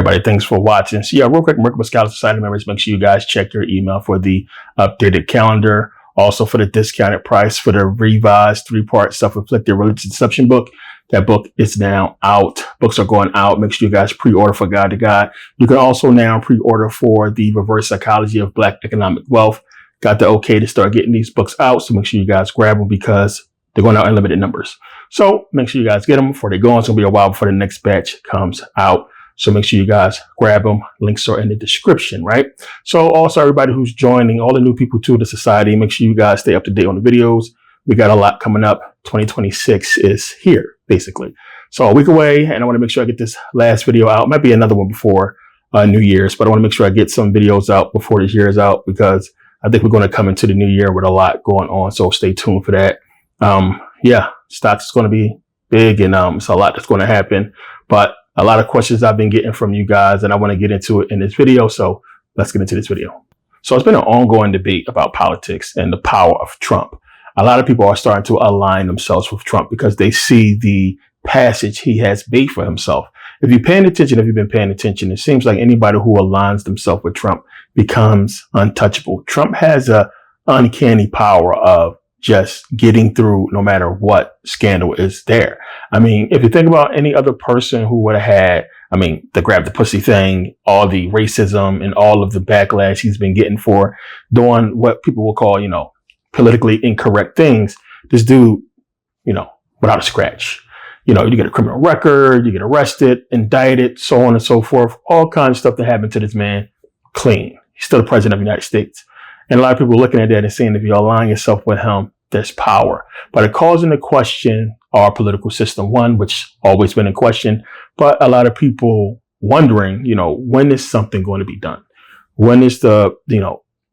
everybody, thanks for watching. So yeah, real quick, Merkabah Scholar Society members, make sure you guys check your email for the updated calendar. Also for the discounted price for the revised 3-part Self-Inflicted Religious Deception book. That book is now out. Books are going out. Make sure you guys pre-order for God to God. You can also now pre-order for the Reverse Psychology of Black Economic Wealth. Got the okay to start getting these books out. So make sure you guys grab them because they're going out in limited numbers. So make sure you guys get them before they go. It's going to be a while before the next batch comes out. So make sure you guys grab them. Links are in the description, right? So also everybody who's joining, all the new people to the society, make sure you guys stay up to date on the videos. We got a lot coming up. 2026 is here, basically. So a week away, and I want to make sure I get this last video out. Might be another one before New Year's, but I want to make sure I get some videos out before this year is out because I think we're going to come into the new year with a lot going on. So stay tuned for that. Yeah, stocks is going to be big, and it's a lot that's going to happen, but a lot of questions I've been getting from you guys, and I want to get into it in this video. So let's get into this video. So it's been an ongoing debate about politics and the power of Trump. A lot of people are starting to align themselves with Trump because they see the passage he has made for himself. If you've been paying attention, it seems like anybody who aligns themselves with Trump becomes untouchable. Trump has a uncanny power of just getting through no matter what scandal is there. I mean, if you think about any other person who would have had, the grab the pussy thing, all the racism and all of the backlash he's been getting for doing what people will call, politically incorrect things, this dude, without a scratch, you get a criminal record, you get arrested, indicted, so on and so forth, all kinds of stuff that happened to this man, clean. He's still the president of the United States. And a lot of people are looking at that and saying, if you align yourself with him, there's power. But it calls into question our political system, one, which always been in question, but a lot of people wondering, when is something going to be done? When is the,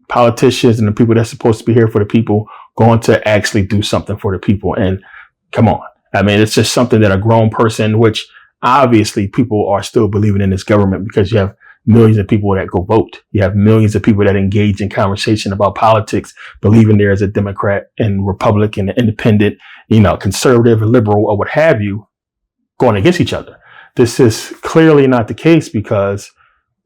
politicians and the people that's supposed to be here for the people going to actually do something for the people? And come on. It's just something that a grown person, which obviously people are still believing in this government because you have millions of people that go vote. You have millions of people that engage in conversation about politics, believing there is a Democrat and Republican, and independent, conservative, liberal, or what have you, going against each other. This is clearly not the case because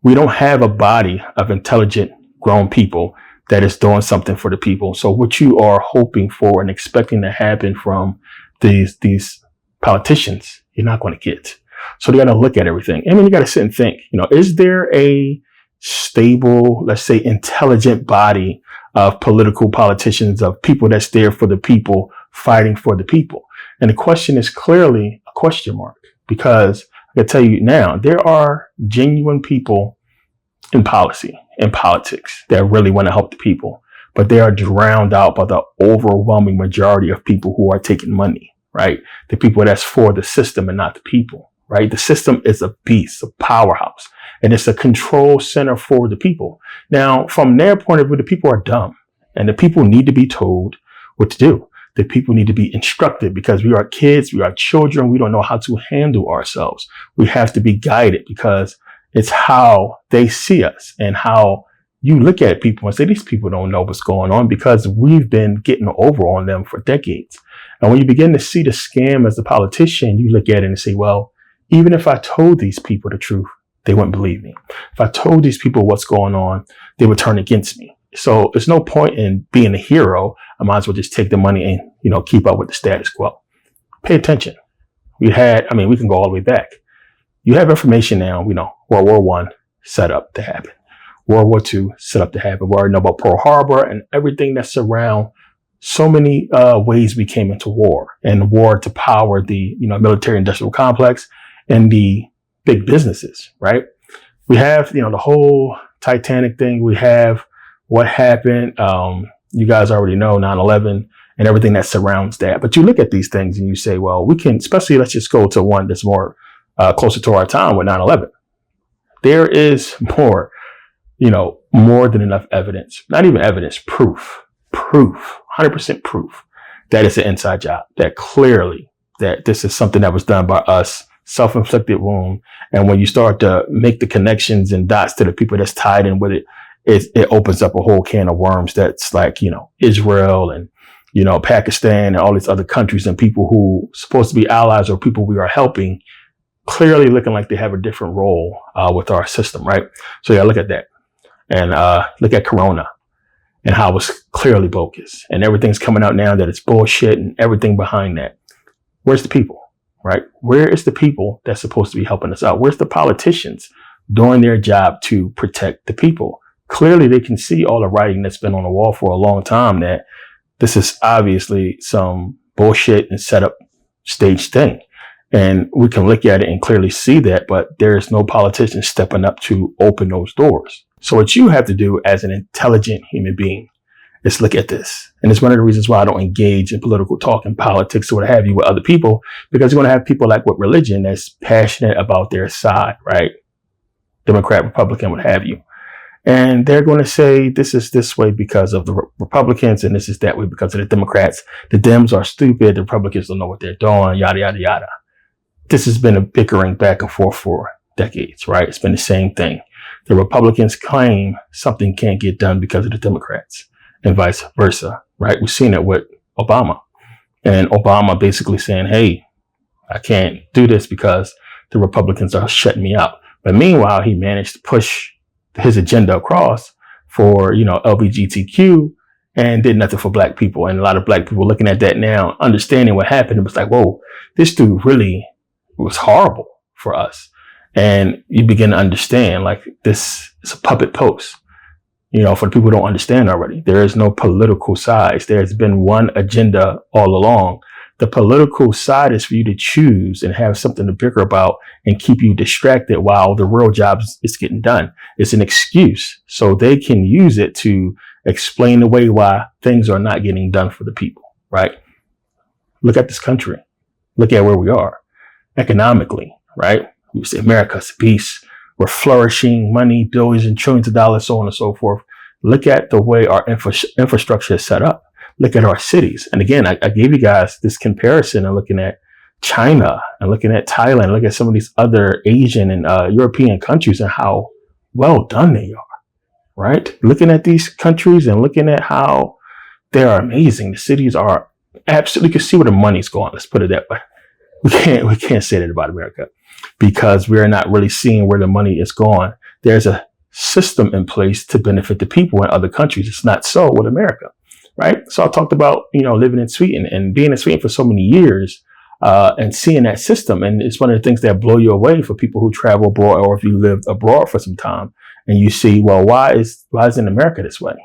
we don't have a body of intelligent, grown people that is doing something for the people. So what you are hoping for and expecting to happen from these politicians, you're not going to get. So they got to look at everything. You got to sit and think, is there a stable, let's say, intelligent body of political politicians, of people that's there for the people, fighting for the people? And the question is clearly a question mark, because I can tell you now, there are genuine people in policy, in politics, that really want to help the people, but they are drowned out by the overwhelming majority of people who are taking money, right? The people that's for the system and not the people. Right? The system is a beast, a powerhouse, and it's a control center for the people. Now, from their point of view, the people are dumb, and the people need to be told what to do. The people need to be instructed because we are kids, we are children. We don't know how to handle ourselves. We have to be guided because it's how they see us and how you look at people and say, these people don't know what's going on because we've been getting over on them for decades. And when you begin to see the scam as a politician, you look at it and say, well, even if I told these people the truth, they wouldn't believe me. If I told these people what's going on, they would turn against me. So there's no point in being a hero. I might as well just take the money and, keep up with the status quo. Pay attention. We can go all the way back. You have information now, World War I set up to happen. World War II set up to happen. We already know about Pearl Harbor and everything that's around. So many ways we came into war, and war to power the, military industrial complex and the big businesses, right? We have, the whole Titanic thing. We have what happened. You guys already know 9/11 and everything that surrounds that. But you look at these things and you say, well, we can, especially let's just go to one that's more closer to our time with 9/11. There is more, more than enough evidence, not even evidence, proof, 100% proof that it's an inside job, that clearly that this is something that was done by us, self-inflicted wound. And when you start to make the connections and dots to the people that's tied in with it, it opens up a whole can of worms that's like, Israel and, Pakistan and all these other countries and people who supposed to be allies or people we are helping clearly looking like they have a different role with our system, right? So yeah, look at that. And look at Corona and how it's clearly bogus. And everything's coming out now that it's bullshit and everything behind that. Where's the people, right? Where is the people that's supposed to be helping us out? Where's the politicians doing their job to protect the people? Clearly, they can see all the writing that's been on the wall for a long time that this is obviously some bullshit and set up stage thing. And we can look at it and clearly see that, but there is no politician stepping up to open those doors. So what you have to do as an intelligent human being is look at this. And it's one of the reasons why I don't engage in political talk and politics or what have you with other people, because you're going to have people like with religion that's passionate about their side, right? Democrat, Republican, what have you. And they're going to say this is this way because of the Republicans and this is that way because of the Democrats. The Dems are stupid. The Republicans don't know what they're doing, yada, yada, yada. This has been a bickering back and forth for decades, right? It's been the same thing. The Republicans claim something can't get done because of the Democrats and vice versa, right? We've seen it with Obama, and Obama basically saying, hey, I can't do this because the Republicans are shutting me out. But meanwhile, he managed to push his agenda across for, LGBTQ and did nothing for black people. And a lot of black people looking at that now, understanding what happened, it was like, whoa, this dude really was horrible for us. And you begin to understand like this is a puppet post. For the people who don't understand already, there is no political sides. There's been one agenda all along. The political side is for you to choose and have something to bicker about and keep you distracted while the real job is getting done. It's an excuse so they can use it to explain away why things are not getting done for the people, right? Look at this country. Look at where we are economically, right? We say America's a beast. We're flourishing, money, billions and trillions of dollars, so on and so forth. Look at the way our infrastructure is set up. Look at our cities. And again, I gave you guys this comparison and looking at China and looking at Thailand, look at some of these other Asian and European countries and how well done they are, right? Looking at these countries and looking at how they are amazing. The cities are absolutely, you can see where the money's going. Let's put it that way. We can't say that about America because we're not really seeing where the money is going. There's a system in place to benefit the people in other countries. It's not so with America, right? So I talked about, living in Sweden and being in Sweden for so many years and seeing that system. And it's one of the things that blow you away for people who travel abroad or if you lived abroad for some time and you see, well, why is in America this way?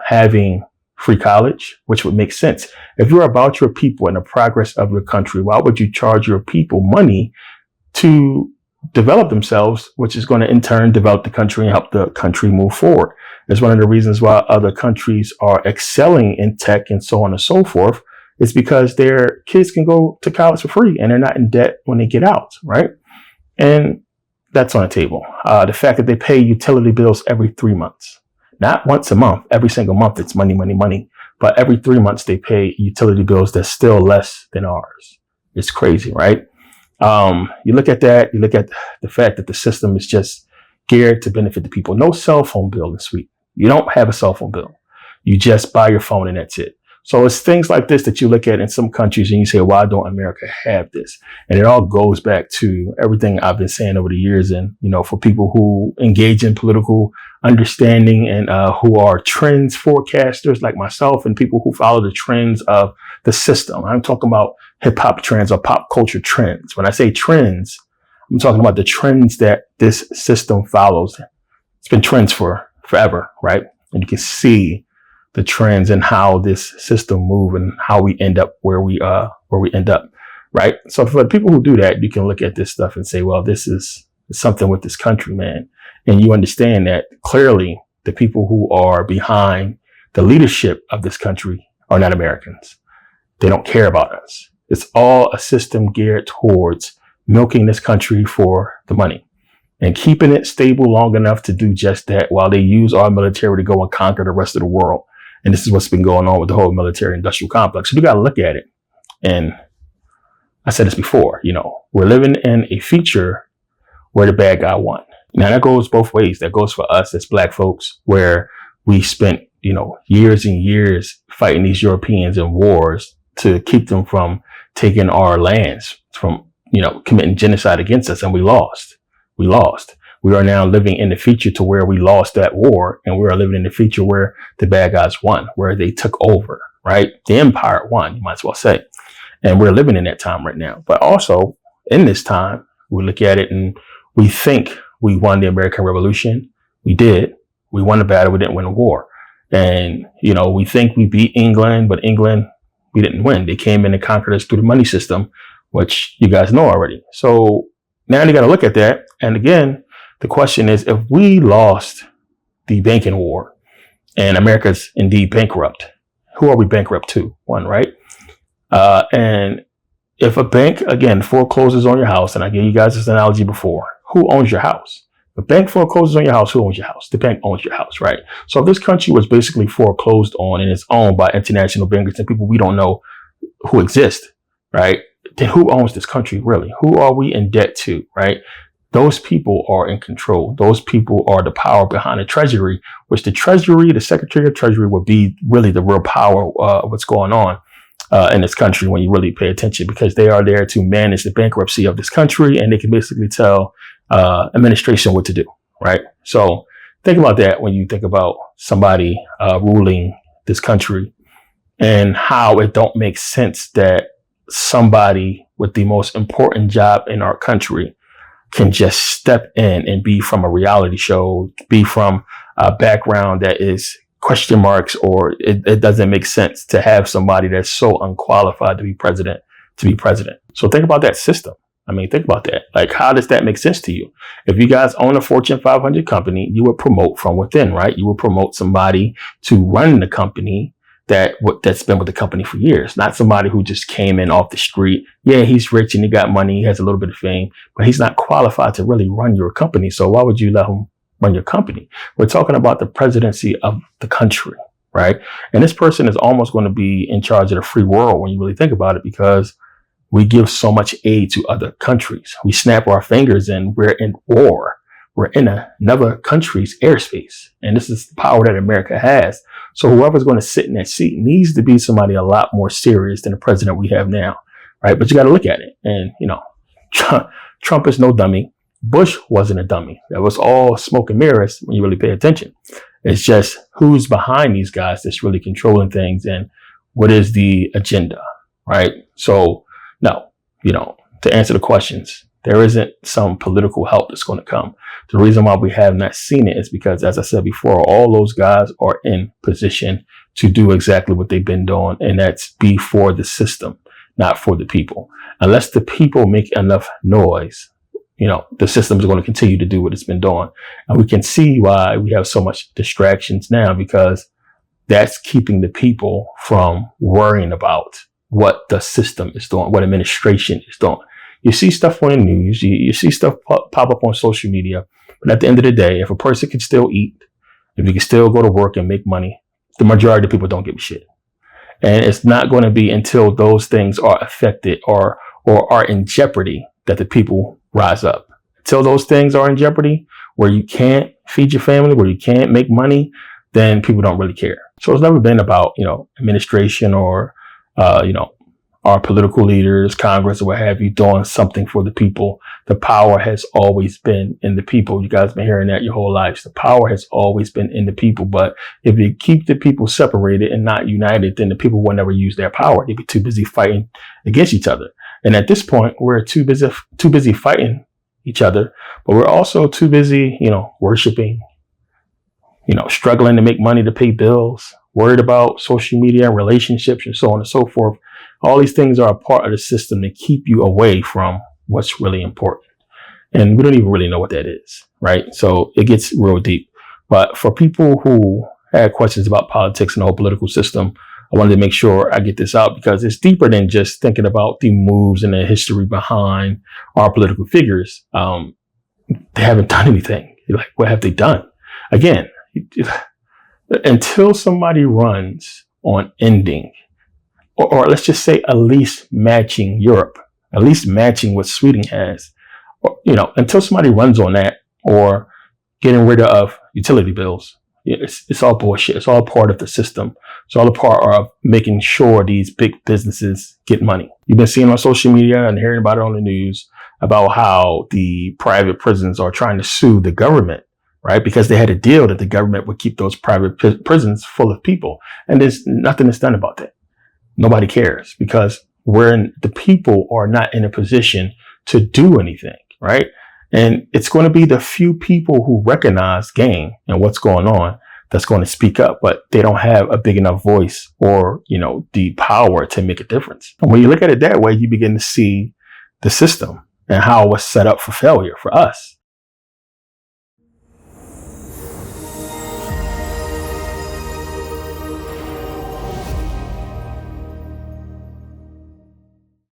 Having free college, which would make sense. If you're about your people and the progress of your country, why would you charge your people money to develop themselves, which is going to in turn develop the country and help the country move forward? It's one of the reasons why other countries are excelling in tech and so on and so forth. It's because their kids can go to college for free and they're not in debt when they get out, right? And that's on the table. The fact that they pay utility bills every 3 months. Not once a month, every single month, it's money, money, money. But every 3 months, they pay utility bills that's still less than ours. It's crazy, right? You look at that, you look at the fact that the system is just geared to benefit the people. No cell phone bill in Sweden. You don't have a cell phone bill. You just buy your phone and that's it. So it's things like this that you look at in some countries and you say, why don't America have this? And it all goes back to everything I've been saying over the years. And, for people who engage in political understanding and who are trends forecasters like myself and people who follow the trends of the system. I'm talking about hip hop trends or pop culture trends. When I say trends, I'm talking about the trends that this system follows. It's been trends for forever, right? And you can see the trends and how this system move and how we end up where we end up, right? So for the people who do that, you can look at this stuff and say, well, this is something with this country, man. And you understand that clearly the people who are behind the leadership of this country are not Americans. They don't care about us. It's all a system geared towards milking this country for the money and keeping it stable long enough to do just that while they use our military to go and conquer the rest of the world. And this is what's been going on with the whole military industrial complex. So you got to look at it. And I said this before, we're living in a future where the bad guy won. Now that goes both ways. That goes for us as black folks, where we spent, years and years fighting these Europeans in wars to keep them from taking our lands, from, committing genocide against us, and we lost. We lost. We are now living in the future to where we lost that war, and we are living in the future where the bad guys won, where they took over, right? The empire won, you might as well say. And we're living in that time right now. But also in this time, we look at it and we think we won the American Revolution. We did. We won the battle. We didn't win the war. And, we think we beat England, but England, we didn't win. They came in and conquered us through the money system, which you guys know already. So now you got to look at that. And again, the question is, if we lost the banking war and America's indeed bankrupt, who are we bankrupt to? One, right? And if a bank, again, forecloses on your house, and I gave you guys this analogy before, who owns your house? The bank forecloses on your house, who owns your house? The bank owns your house, right? So if this country was basically foreclosed on and is owned by international bankers and people we don't know who exist, right? Then who owns this country, really? Who are we in debt to, right? Those people are in control. Those people are the power behind the Treasury, which the Treasury, the Secretary of Treasury, would be really the real power of what's going on in this country when you really pay attention, because they are there to manage the bankruptcy of this country, and they can basically tell administration what to do, right? So think about that when you think about somebody ruling this country, and how it don't make sense that somebody with the most important job in our country can just step in and be from a reality show, be from a background that is question marks, or it doesn't make sense to have somebody that's so unqualified to be president. So think about that system. I mean, think about that. Like, how does that make sense to you? If you guys own a Fortune 500 company, you would promote from within, right? You would promote somebody to run the company that's been with the company for years, not somebody who just came in off the street. Yeah, he's rich and he got money, he has a little bit of fame, but he's not qualified to really run your company. So why would you let him run your company? We're talking about the presidency of the country, right? And this person is almost going to be in charge of the free world when you really think about it, because we give so much aid to other countries. We snap our fingers and we're in war. We're in another country's airspace. And this is the power that America has. So whoever's going to sit in that seat needs to be somebody a lot more serious than the president we have now, right? But you got to look at it. And, Trump is no dummy. Bush wasn't a dummy. That was all smoke and mirrors when you really pay attention. It's just who's behind these guys that's really controlling things, and what is the agenda, right? So, no, to answer the questions, there isn't some political help that's going to come. The reason why we have not seen it is because, as I said before, all those guys are in position to do exactly what they've been doing, and that's be for the system, not for the people. Unless the people make enough noise, the system is going to continue to do what it's been doing. And we can see why we have so much distractions now, because that's keeping the people from worrying about what the system is doing, what administration is doing. You see stuff on the news, you see stuff pop up on social media. But at the end of the day, if a person can still eat, if you can still go to work and make money, the majority of people don't give a shit. And it's not going to be until those things are affected or are in jeopardy that the people rise up. Until those things are in jeopardy, where you can't feed your family, where you can't make money, then people don't really care. So it's never been about, administration or, our political leaders, Congress, or what have you, doing something for the people. The power has always been in the people. You guys have been hearing that your whole lives. The power has always been in the people. But if you keep the people separated and not united, then the people will never use their power. They'd be too busy fighting against each other. And at this point, we're too busy fighting each other, but we're also too busy, worshiping, struggling to make money to pay bills, worried about social media and relationships and so on and so forth. All these things are a part of the system to keep you away from what's really important. And we don't even really know what that is, right? So it gets real deep. But for people who had questions about politics and the whole political system, I wanted to make sure I get this out, because it's deeper than just thinking about the moves and the history behind our political figures. They haven't done anything. You're like, what have they done? Again, until somebody runs on ending, or let's just say at least matching Europe, at least matching what Sweden has, or, until somebody runs on that, or getting rid of utility bills, It's all bullshit. It's all part of the system. It's all a part of making sure these big businesses get money. You've been seeing on social media and hearing about it on the news about how the private prisons are trying to sue the government, right? Because they had a deal that the government would keep those private prisons full of people. And there's nothing that's done about that. Nobody cares because the people are not in a position to do anything, right? And it's going to be the few people who recognize game and what's going on that's going to speak up, but they don't have a big enough voice or, the power to make a difference. And when you look at it that way, you begin to see the system and how it was set up for failure for us.